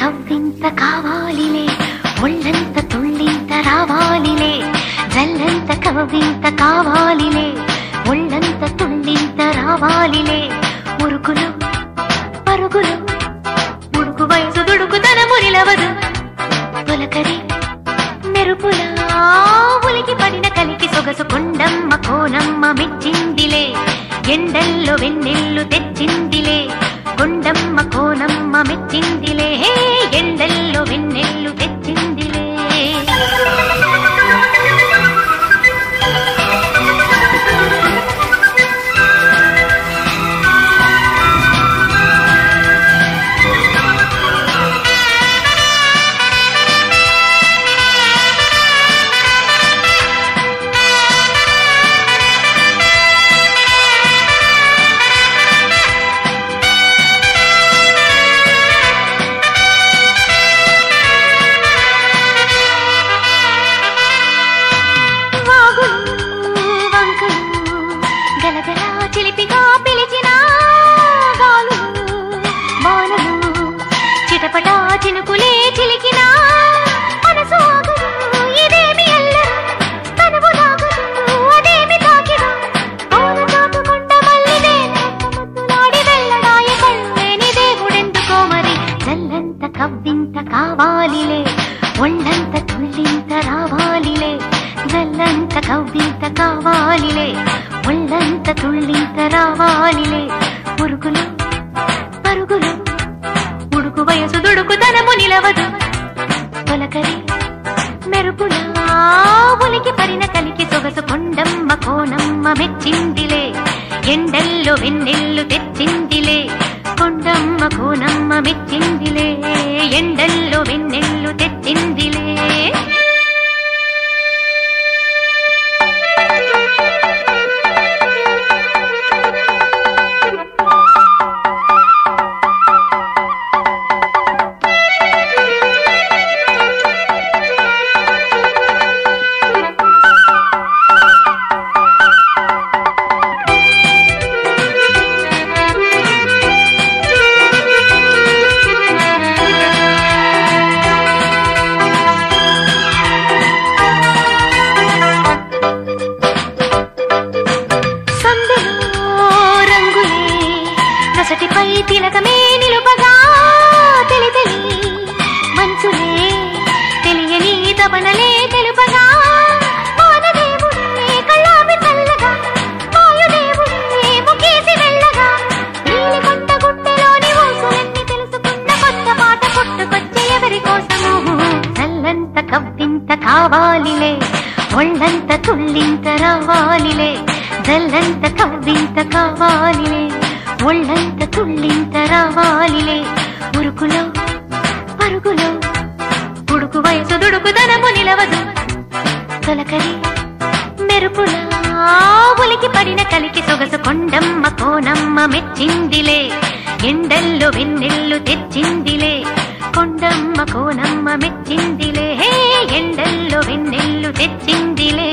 కవ్వింత కావాలిలే, ఒళ్ళంత తుళ్ళింత రావాలిలే. జల్లంత కవ్వింత కావాలిలే, ఒళ్ళంత తుళ్ళింత రావాలిలే. మురుకులు పరుగులు ముడుకు వయసు దుడుకుతనము నిలవదు. తొలకరి మెరుపులా ఉలికి పడిన కలికి సొగసు కొండమ్మ కోనమ్మ మెచ్చిందిలే. ఎండల్లో వెన్నెల్లు తెచ్చిందిలే, కొండమ్మ కోనమ్మ మెచ్చిందిలే. ఎండల్లో వెన్నెల్లు తెచ్చిందిలే. చిలిపిగా పిలిచిన గాలు బాణలు చిటపటా చినుకులే చిలికిన మనసు ఆగదు. ఇదేమి అల్లరు తనువు లాగదు, అదేమి తాకినా పౌన చాటుకుంట మల్లిదే ముద్దులాడి వెళ్ళడాయ కళ్ళేని దేవుడెందుకో మరి. జల్లంత కవ్వింత కావాలిలే, ఒళ్ళంత తుళ్ళింత రావాలిలే. జల్లంత కవ్వింత కావాలిలే, ఒళ్ళంత తుళ్ళింత రావాలిలే. మురుగులు పరుగులు ఉడుకు వయసు దుడుకుతనము నిలవదు. తొలకరి మెరుపులా ఉలికి పరిన కలికి సొగసు కొండమ్మ కోనమ్మ మెచ్చిందిలే. ఎండల్లో వెన్నెల్లు తెచ్చిందిలే, కొండమ్మ కోనమ్మ మెచ్చిందిలే. ఎండల్లో వెన్నెల్లు తెచ్చిందిలే. నొసటిపై తిలకమే నిలుపగా తెలి తెలి మంచులే తెలియని తపనలే తెలుపగా వానదేవుడే కళ్ళాపి చల్లగా వాయుదేవుడే ముఖేసి వెళ్ళగా నీలి కొండ గుట్టెలోని ఊసులన్నీ తెలుసుకున్న కొత్త పాట పుట్టుకొచ్చే ఎవరి కోసము. చల్లంత కవ్వింత కావాలిలే, ఒళ్ళంత తుళ్ళింత రావాలిలే. జల్లంత కవ్వింత కావాలిలే, ఒళ్ళంత తుళ్ళింత రావాలిలే. మురుకులో పరుగులో ఉడుకు వయసు దుడుకుదనము నిలవదు. తొలకరి మెరుపులా ఉలికి పడిన కలికి సొగసు కొండమ్మ కోనమ్మ మెచ్చిందిలే. ఎండల్లో వెన్నెల్లు తెచ్చిందిలే, కొండమ్మ కోనమ్మ మెచ్చిందిలే. ఎండల్లో వెన్నెల్లు తెచ్చిందిలే.